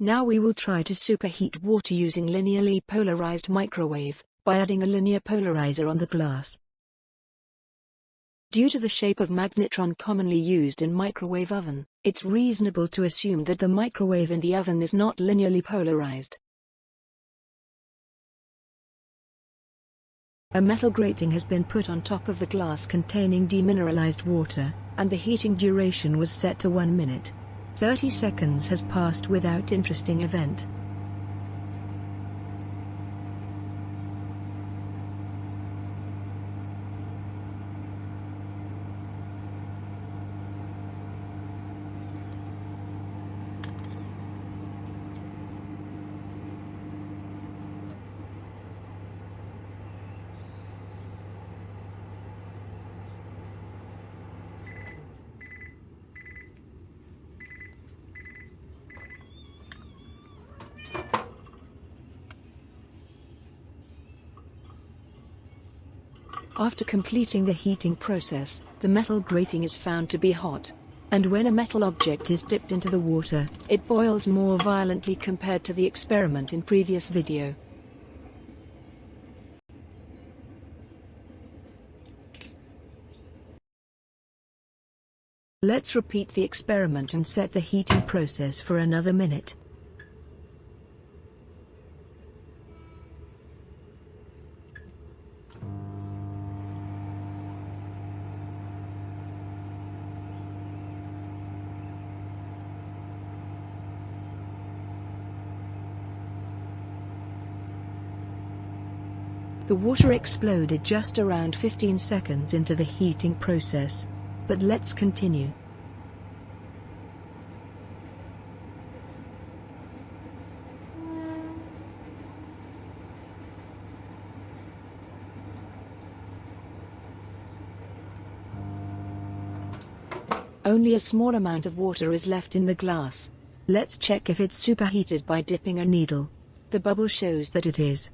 Now we will try to superheat water using linearly polarized microwave, by adding a linear polarizer on the glass. Due to the shape of magnetron commonly used in microwave oven, it's reasonable to assume that the microwave in the oven is not linearly polarized. A metal grating has been put on top of the glass containing demineralized water, and the heating duration was set to 1 minute. 30 seconds has passed without interesting event. After completing the heating process, the metal grating is found to be hot. And when a metal object is dipped into the water, it boils more violently compared to the experiment in previous video. Let's repeat the experiment and set the heating process for another minute. The water exploded just around 15 seconds into the heating process. But let's continue. Only a small amount of water is left in the glass. Let's check if it's superheated by dipping a needle. The bubble shows that it is.